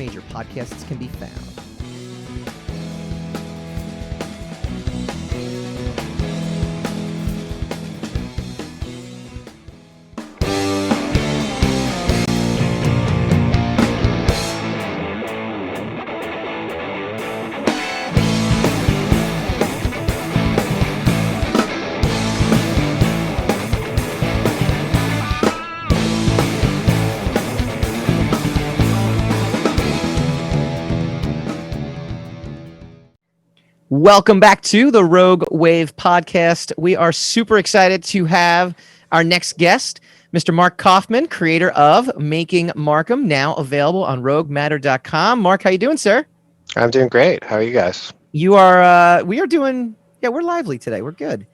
major podcasts can be found. Welcome back to the Rogue Wave podcast. We are super excited to have our next guest, Mr. Mark Kaufmann, creator of Making Markum, now available on roguematter.com. Mark, how you doing, sir? I'm doing great. How are you guys? We are doing, we're lively today. We're good.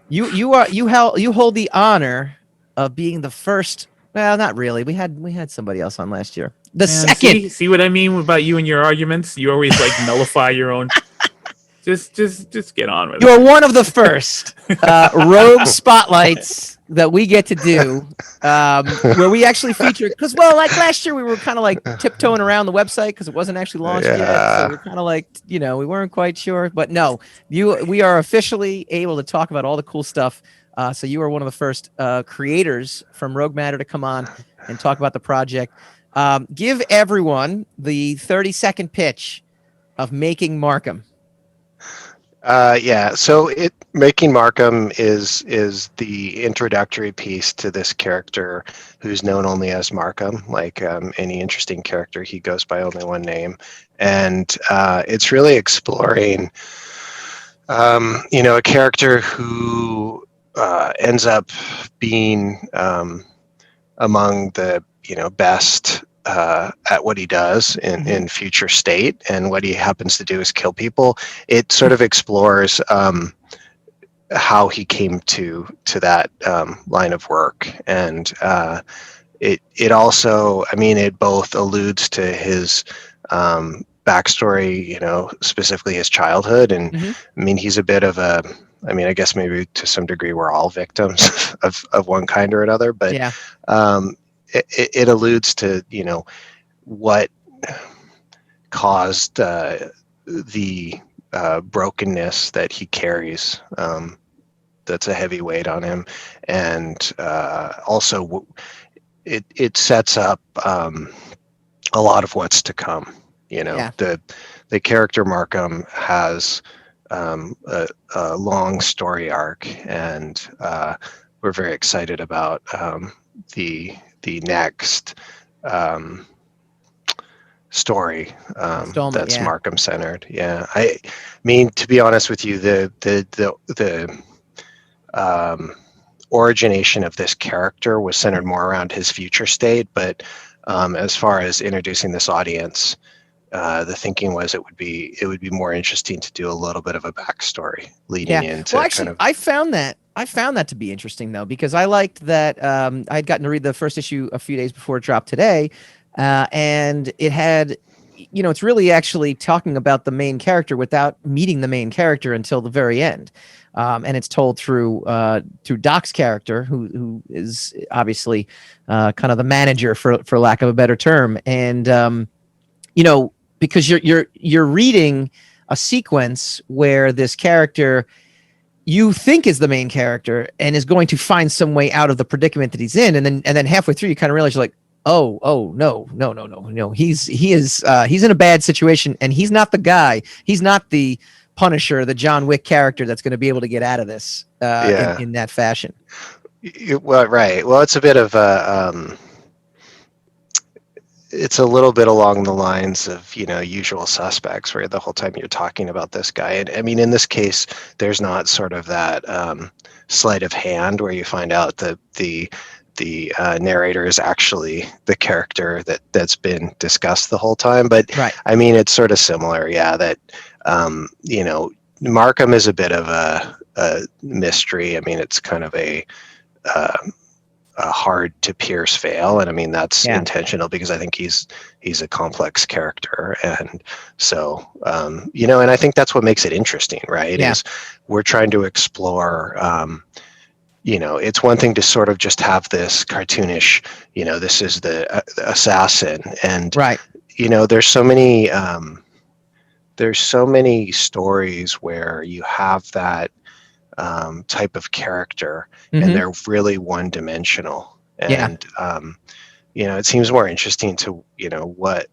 You hold the honor of being the first. Well, not really. We had somebody else on last year. Second. See what I mean about you and your arguments? You always like nullify your own. Just get on with it. You're one of the first rogue spotlights that we get to do, where we actually feature. Because, like last year, we were kind of like tiptoeing around the website because it wasn't actually launched yet. So we're kind of like, we weren't quite sure. But no, we are officially able to talk about all the cool stuff. So you are one of the first creators from Rogue Matter to come on and talk about the project. Give everyone the 30-second pitch of Making Markum. So Making Markum is the introductory piece to this character who's known only as Markum. Like any interesting character, he goes by only one name. And it's really exploring, a character who ends up being among the, best at what he does in future state, and what he happens to do is kill people. It sort of explores how he came to that line of work, and it also, it both alludes to his backstory, specifically his childhood, and he's a bit of a, I guess maybe to some degree we're all victims of one kind or another, but yeah. It alludes to, what caused the brokenness that he carries. That's a heavy weight on him, and also it sets up a lot of what's to come. The character Markum has a long story arc, and we're very excited about the next story that's Markum centered. Yeah, I mean, to be honest with you, the origination of this character was centered more around his future state, but as far as introducing this audience, the thinking was it would be more interesting to do a little bit of a backstory leading into. Well, actually, I found that to be interesting, though, because I liked that I'd gotten to read the first issue a few days before it dropped today, and it had, it's really actually talking about the main character without meeting the main character until the very end, and it's told through Doc's character, who is obviously kind of the manager, for lack of a better term, and because you're reading a sequence where this character you think is the main character and is going to find some way out of the predicament that he's in, and then halfway through you kind of realize you're like, oh no, he's in a bad situation, and he's not the guy, he's not the Punisher, the John Wick character that's going to be able to get out of this in that fashion. Right. Well, it's a bit of it's a little bit along the lines of, Usual Suspects, where the whole time you're talking about this guy. And in this case, there's not sort of that sleight of hand where you find out that the narrator is actually the character that's been discussed the whole time. But right. It's sort of similar. Yeah. That, Markum is a bit of a mystery. It's kind of a hard to pierce veil, and that's intentional, because I think he's a complex character, and so and I think that's what makes it interesting, right? Is we're trying to explore it's one thing to sort of just have this cartoonish, this is the assassin, and right. there's so many stories where you have that type of character, and they're really one-dimensional. And it seems more interesting to what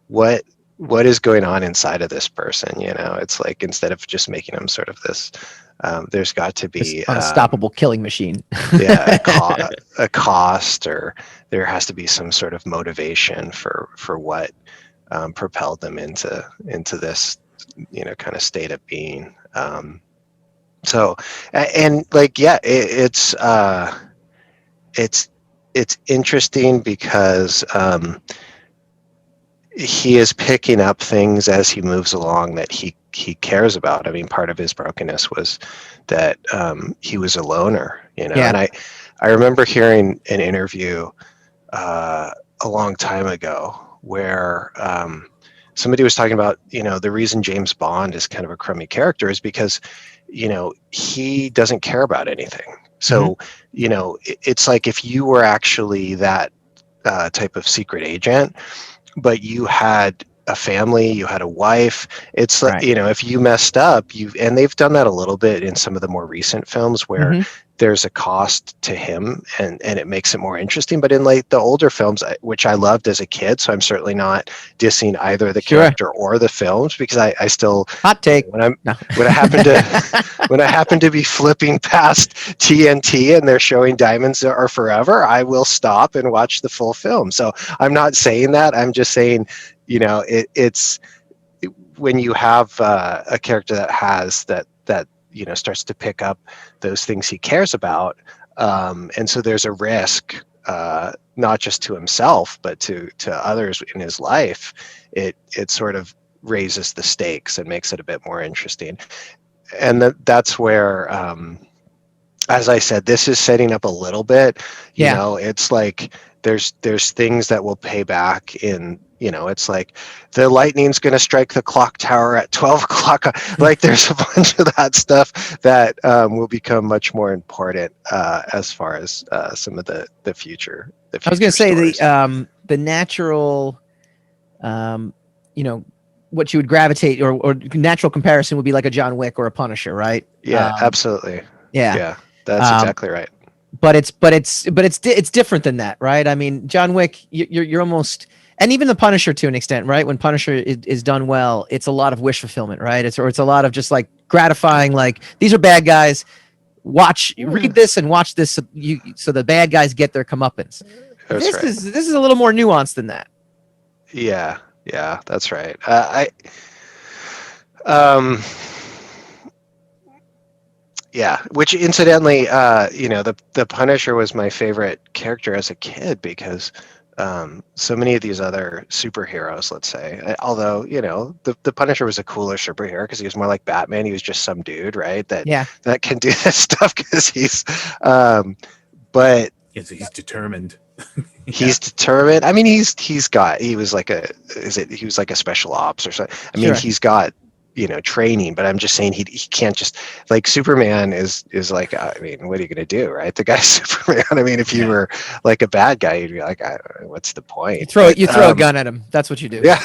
what is going on inside of this person. It's like, instead of just making them sort of this, there's got to be this unstoppable killing machine. A cost, or there has to be some sort of motivation for what propelled them into this kind of state of being. So, and like, it's interesting because he is picking up things as he moves along that he cares about. I mean, part of his brokenness was that he was a loner, and I remember hearing an interview a long time ago where somebody was talking about, the reason James Bond is kind of a crummy character is because, he doesn't care about anything. So, it's like if you were actually that type of secret agent, but you had a family, you had a wife, it's like, if you messed up, and they've done that a little bit in some of the more recent films where there's a cost to him, and it makes it more interesting. But in like the older films, which I loved as a kid, so I'm certainly not dissing either the character or the films, because I still hot take when I happen to be flipping past TNT and they're showing Diamonds Are Forever, I will stop and watch the full film. So I'm not saying that. I'm just saying, it's when you have a character that has that starts to pick up those things he cares about, and so there's a risk, not just to himself but to others in his life. It sort of raises the stakes and makes it a bit more interesting. And that's where, as I said, this is setting up a little bit. It's like there's things that will pay back in. It's like the lightning's going to strike the clock tower at 12 o'clock. Like, there's a bunch of that stuff that will become much more important as far as some of the future. I was going to say the natural, what you would gravitate or natural comparison would be like a John Wick or a Punisher, right? Yeah, absolutely. Yeah, that's exactly right. But it's different than that, right? I mean, John Wick, you're almost. And even the Punisher, to an extent, right? When Punisher is done well, it's a lot of wish fulfillment, right? It's a lot of just like gratifying, like, these are bad guys. Read this and watch this, so the bad guys get their comeuppance. This is a little more nuanced than that. Yeah, that's right. Which incidentally, the Punisher was my favorite character as a kid because. So many of these other superheroes, let's say, although the Punisher was a cooler superhero because he was more like Batman. He was just some dude, right? That can do this stuff because he's but he's determined. He's determined. I mean, he was like a special ops or something. I mean, he's got training, but I'm just saying he can't just, like, Superman is like, I mean, what are you going to do, right? The guy's Superman. I mean, if you were like a bad guy, you'd be like, what's the point? You throw a gun at him. That's what you do. Yeah,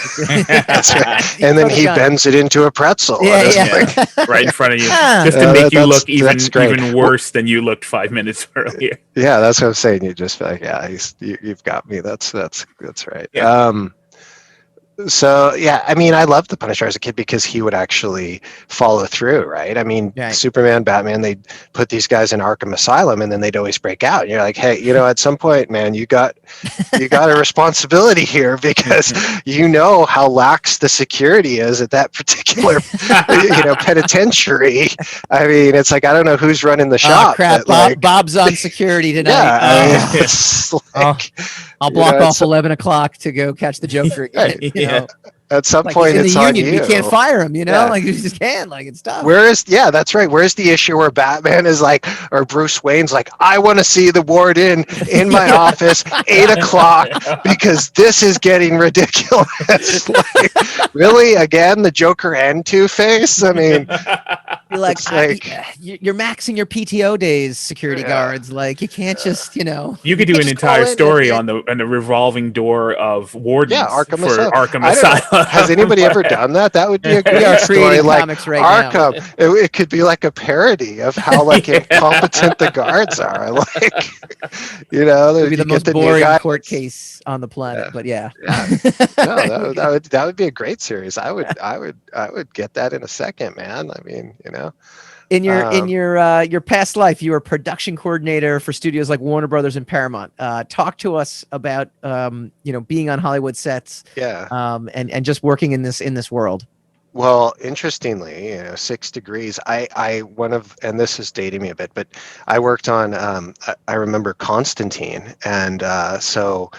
that's right. And then he bends it into a pretzel. Right in front of you, just to make you look even worse than you looked 5 minutes earlier. Yeah, that's what I'm saying. You just feel like, you've got me. That's right. Yeah. So I mean, I loved the Punisher as a kid because he would actually follow through, right? I mean, Superman, Batman, they'd put these guys in Arkham Asylum and then they'd always break out. And you're like, hey, at some point, man, you got a responsibility here, because how lax the security is at that particular penitentiary. I mean, it's like, I don't know who's running the shop. Crap, Bob's on security tonight. I'll block off 11 o'clock to go catch the Joker again. At some Like he's point, in the it's on union, you. we can't fire him, you know? Yeah. Like you just can't. Like it's tough. That's right. Where's the issue where Batman is like, or Bruce Wayne's like, I want to see the warden in my office 8 o'clock because this is getting ridiculous. Like, really? Again, the Joker and Two-Face? I mean, You're like, it's like, you're maxing your PTO days, security Yeah. guards. Like you can't just, You could you do can't an just call entire in story and- on the revolving door of wardens Arkham for Asylum. Arkham I don't know. Asylum. Has anybody ever done that? That would be a We great are story. creating Like comics right now. Arkham, it could be like a parody of how like incompetent the guards are. Like, It'd be the you most get the new boring guy. court case on the planet, Yeah. but yeah. Yeah. No, that would be a great series. I would get that in a second, man. I mean, In your past life, you were production coordinator for studios like Warner Brothers and Paramount. Talk to us about being on Hollywood sets, Yeah. and just working in this world. Well, interestingly, 6 Degrees. And this is dating me a bit, but I worked on. I remember Constantine, and the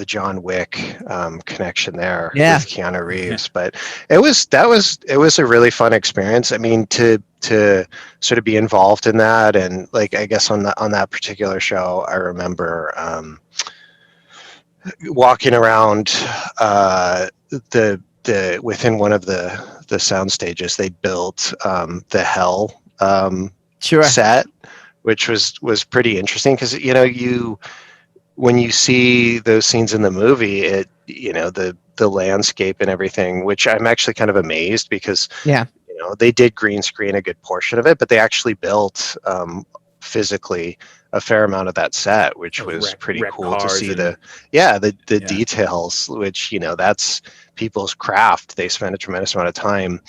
John Wick connection there with Keanu Reeves. But it was a really fun experience. I mean, to sort of be involved in that, and like I guess on that particular show, I remember walking around the within one of the sound stages. They built the Hell set, which was pretty interesting because when you see those scenes in the movie, the landscape and everything, which I'm actually kind of amazed because they did green screen a good portion of it, but they actually built physically a fair amount of that set, which was pretty cool to see the details, which that's people's craft. They spend a tremendous amount of time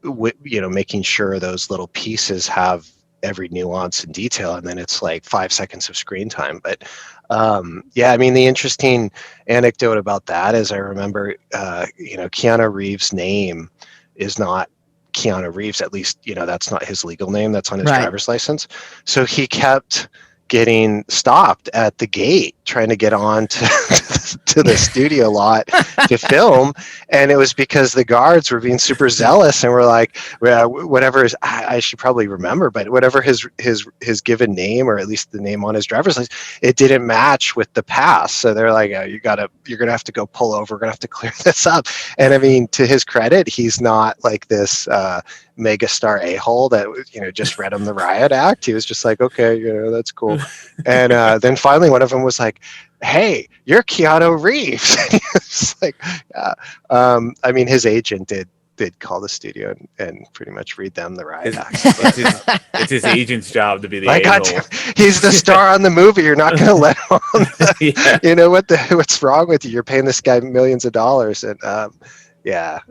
making sure those little pieces have every nuance and detail, and then it's like 5 seconds of screen time. But I mean, the interesting anecdote about that is I remember Keanu Reeves' name is not Keanu Reeves, at least that's not his legal name, that's on his driver's license. So he kept getting stopped at the gate trying to get on to the studio lot to film, and it was because the guards were being super zealous and were like, whatever I should probably remember, but whatever his given name, or at least the name on his driver's license, it didn't match with the pass. So they're like, you're gonna have to go pull over, we're gonna have to clear this up. And I mean, to his credit, he's not like this megastar a-hole that just read him the riot act. He was just like, okay, that's cool. And then finally one of them was like, hey, you're Keanu Reeves. It's like, yeah. I mean, his agent did call the studio and pretty much read them the riot act. It's his agent's job to be the like, a-hole. He's the star on the movie. You're not going to let him on. What's wrong with you? You're paying this guy millions of dollars. And I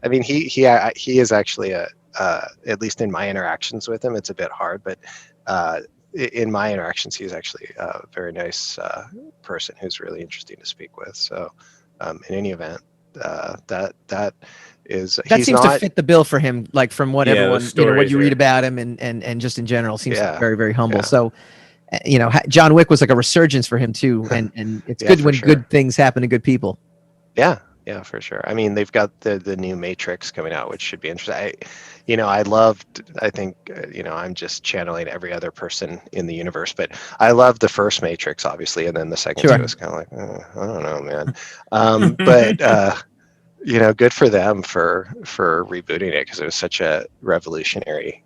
mean, he is actually at least in my interactions with him, it's a bit hard, but in my interactions, he's actually a very nice person who's really interesting to speak with. So in any event, that seems to fit the bill for him, like from what everyone, what you read about him and just in general, seems very, very humble. Yeah. So, John Wick was like a resurgence for him too. And it's good when good things happen to good people. Yeah. Yeah, for sure. I mean, they've got the new Matrix coming out, which should be interesting. I think I'm just channeling every other person in the universe, but I loved the first Matrix, obviously, and then the second two was kind of like, I don't know, man. But good for them for rebooting it, because it was such a revolutionary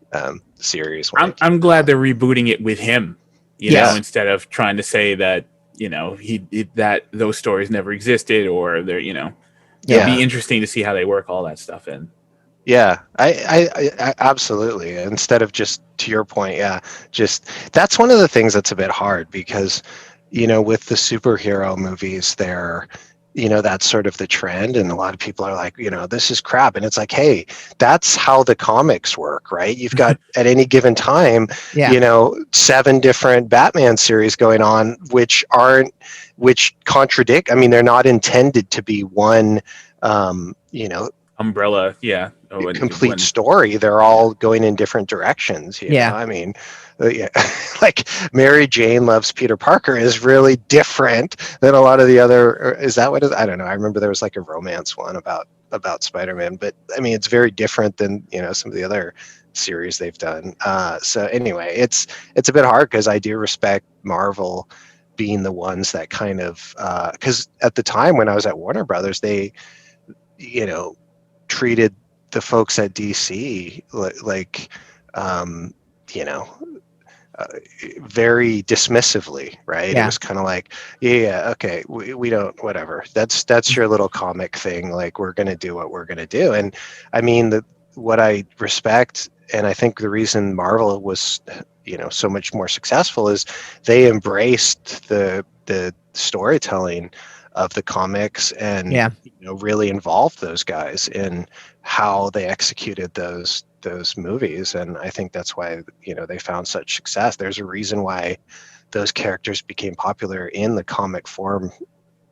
series. I'm glad they're rebooting it with him, instead of trying to say that that those stories never existed, or they're it'd be interesting to see how they work all that stuff in. Yeah, I absolutely. Instead of just, to your point, just that's one of the things that's a bit hard, because with the superhero movies, that's sort of the trend, and a lot of people are like, this is crap, and it's like, hey, that's how the comics work, right? You've got at any given time 7 different Batman series going on, which contradict. I mean, they're not intended to be one umbrella, complete story. They're all going in different directions. You know, I mean, like Mary Jane Loves Peter Parker is really different than a lot of the other. Is that what it is? I don't know. I remember there was like a romance one about Spider-Man, but I mean, it's very different than, you know, some of the other series they've done. So anyway, it's a bit hard because I do respect Marvel being the ones that kind of, because at the time when I was at Warner Brothers, they, you know, treated the folks at DC like you know, very dismissively, right? It was kind of like, okay, we don't, whatever. That's your little comic thing. Like, we're going to do what we're going to do. And I mean, what I respect, and I think the reason Marvel was, you know, so much more successful is they embraced the storytelling of the comics and you know, really involved those guys in how they executed those movies. And I think that's why, you know, they found such success. There's a reason why those characters became popular in the comic form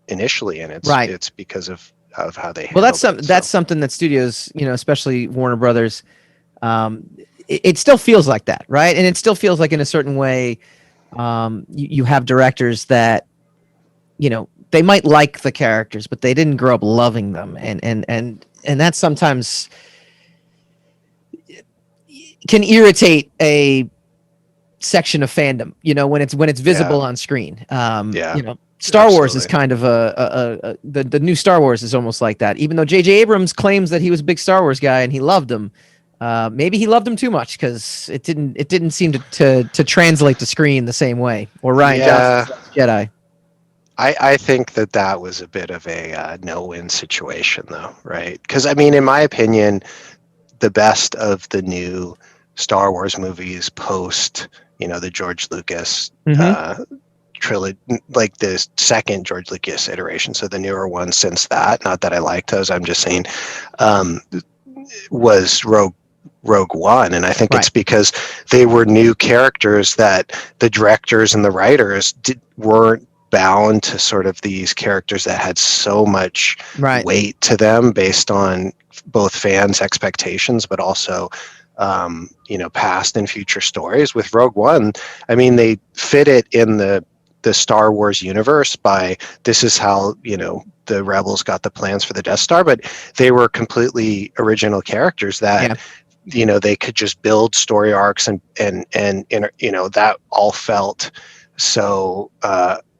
initially, and it's because of how they well, that's something that studios, you know, especially Warner Brothers, it still feels like that, right? And it still feels like in a certain way, you have directors that, you know, they might like the characters, but they didn't grow up loving them, and that sometimes can irritate a section of fandom, you know, when it's visible on screen. You know, Star Wars is kind of the new Star Wars is almost like that. Even though J.J. Abrams claims that he was a big Star Wars guy and he loved him, maybe he loved him too much because it didn't seem to translate to screen the same way. Or Rian Johnson's Jedi. I think that was a bit of a no-win situation, though, right? Because I mean, in my opinion, the best of the new Star Wars movies post, you know, the George Lucas trilogy, like the second George Lucas iteration, so the newer one since that, not that I liked those, I'm just saying, was Rogue One. And I think it's because they were new characters that the directors and the writers weren't bound to sort of these characters that had so much weight to them based on both fans' expectations, but also you know, past and future stories. With Rogue One, I mean, they fit it in the Star Wars universe by, this is how, you know, the rebels got the plans for the Death Star, but they were completely original characters that you know, they could just build story arcs and you know, that all felt so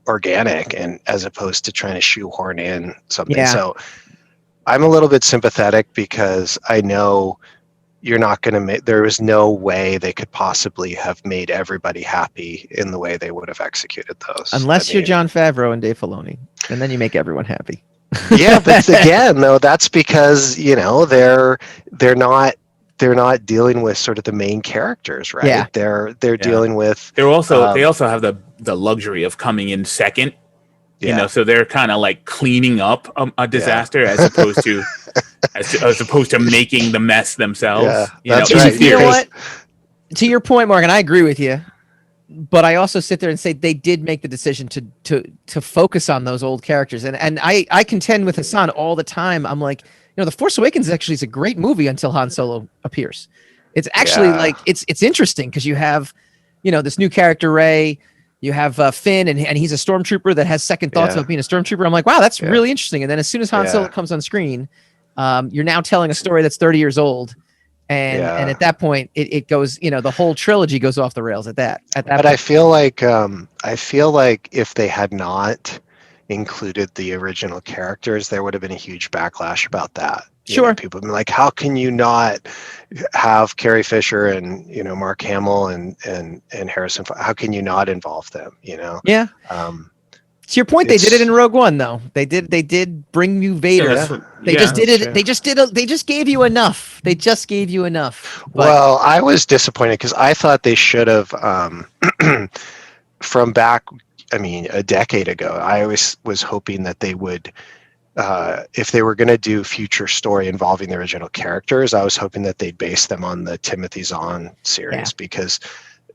organic, and as opposed to trying to shoehorn in something. So I'm a little bit sympathetic because I know you're not going to make, there was no way they could possibly have made everybody happy in the way they would have executed those. Unless you're Jon Favreau and Dave Filoni, and then you make everyone happy. Yeah, but again, though, that's because, you know, they're not dealing with sort of the main characters, right? They're dealing with. They also have the luxury of coming in second. You know, so they're kind of like cleaning up a disaster as opposed to as opposed to making the mess themselves. That's right. You know what? To your point, Mark, and I agree with you, but I also sit there and say they did make the decision to focus on those old characters, and I contend with Hassan all the time. I'm like, you know, The Force Awakens actually is a great movie until Han Solo appears. It's actually like it's interesting because you have, you know, this new character Rey. You have Finn, and he's a stormtrooper that has second thoughts about being a stormtrooper. I'm like, wow, that's really interesting. And then as soon as Han Solo comes on screen, you're now telling a story that's 30 years old. And at that point, it goes, you know, the whole trilogy goes off the rails at that but point. I feel like if they had not included the original characters, there would have been a huge backlash about that. You know, people have been like, how can you not have Carrie Fisher and, you know, Mark Hamill and Harrison? How can you not involve them? You know? Yeah. To your point, they did it in Rogue One, though. They did bring you Vader. They just did it. They just gave you enough. They just gave you enough. Well, I was disappointed because I thought they should have, from back, I mean, a decade ago, I always was hoping that they would, if they were going to do future story involving the original characters, I was hoping that they'd base them on the Timothy Zahn series because,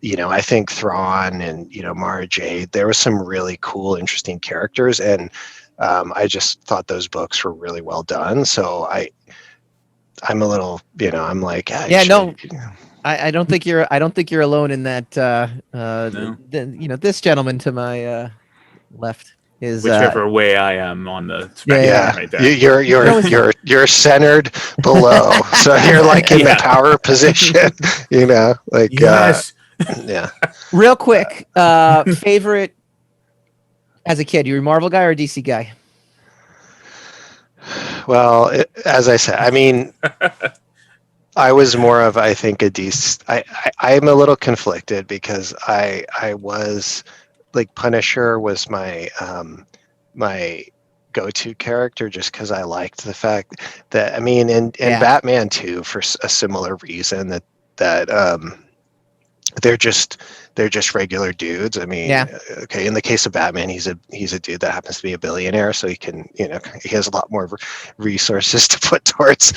you know, I think Thrawn and, you know, Mara Jade, there was some really cool, interesting characters. And I just thought those books were really well done. So I'm a little, I'm like, no. I don't think you're alone in that. No. This gentleman to my left is whichever way I am on the spectrum right there. You're centered below, so you're like in the power position, like yes. Yeah. Real quick, favorite as a kid, you were a Marvel guy or a DC guy? Well, as I said, I mean, I was more of, I think, a DC. I'm a little conflicted because I was like Punisher was my my go-to character just because I liked the fact that, I mean, and Batman too, for a similar reason, that they're just regular dudes. I mean, okay, in the case of Batman, he's a dude that happens to be a billionaire, so he can, he has a lot more resources to put towards,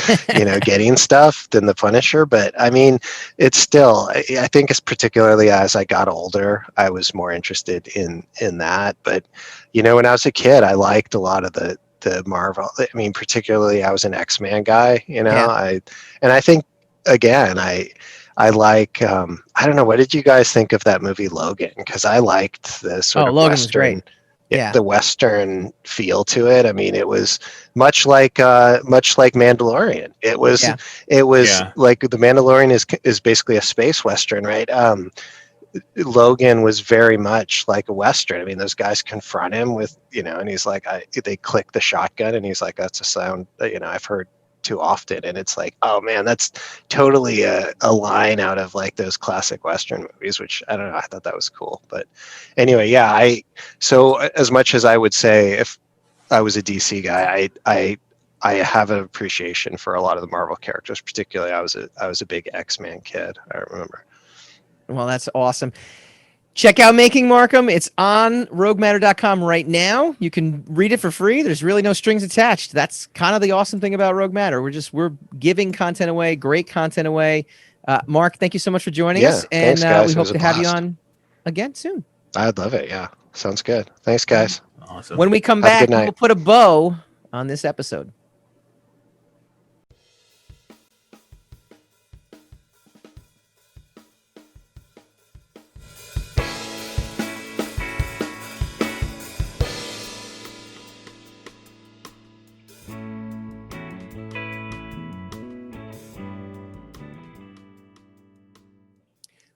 getting stuff than the Punisher. But I mean, it's still, I think it's particularly as I got older, I was more interested in that. But, when I was a kid, I liked a lot of the Marvel. I mean, particularly I was an X-Men guy, and I think, again, I like, I don't know, what did you guys think of that movie Logan? Because I liked the sort of Logan Western, was great. the Western feel to it. I mean, it was much like Mandalorian. It was like the Mandalorian is basically a space Western, right? Logan was very much like a Western. I mean, those guys confront him with, and he's like, they click the shotgun, and he's like, that's a sound that, I've heard too often. And it's like, oh man, that's totally a line out of like those classic Western movies, which I don't know, I thought that was cool. But anyway, so as much as I would say if I was a DC guy, I have an appreciation for a lot of the Marvel characters. Particularly, I was a big X-Men kid, I remember. Well, that's awesome. Check out Making Markum. It's on roguematter.com right now. You can read it for free. There's really no strings attached. That's kind of the awesome thing about Rogue Matter. We're giving content away, great content away. Mark, thank you so much for joining us. And thanks, guys. We hope to have you on again soon. I'd love it. Yeah. Sounds good. Thanks, guys. Awesome. When we come back, we'll put a bow on this episode.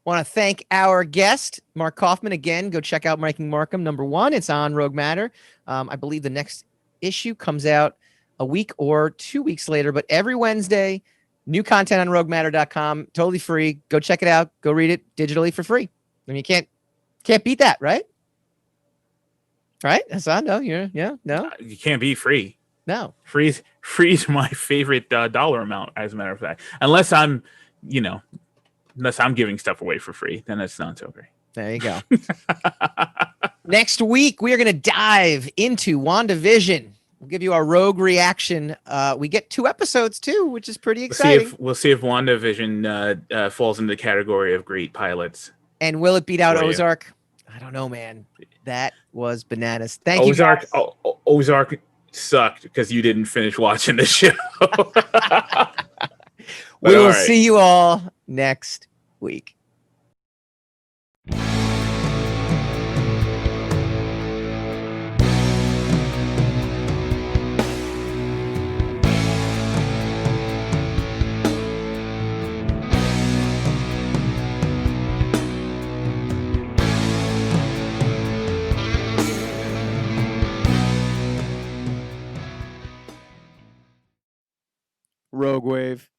Want to thank our guest, Mark Kaufmann. Again, go check out Making Markum #1. It's on Rogue Matter. I believe the next issue comes out a week or 2 weeks later, but every Wednesday, new content on roguematter.com, totally free. Go check it out. Go read it digitally for free. I mean, you can't beat that, right? Right? Hassan, no, no. You can't be free. No. Free's my favorite dollar amount, as a matter of fact. Unless I'm giving stuff away for free, then it's not so great. There you go. Next week, we are going to dive into WandaVision. We'll give you our Rogue reaction. We get 2 episodes, too, which is pretty exciting. We'll see if WandaVision falls into the category of great pilots. And will it beat out Ozark? I don't know, man. That was bananas. Thank you, guys. Ozark sucked because you didn't finish watching the show. We will see you all next week. Rogue Wave.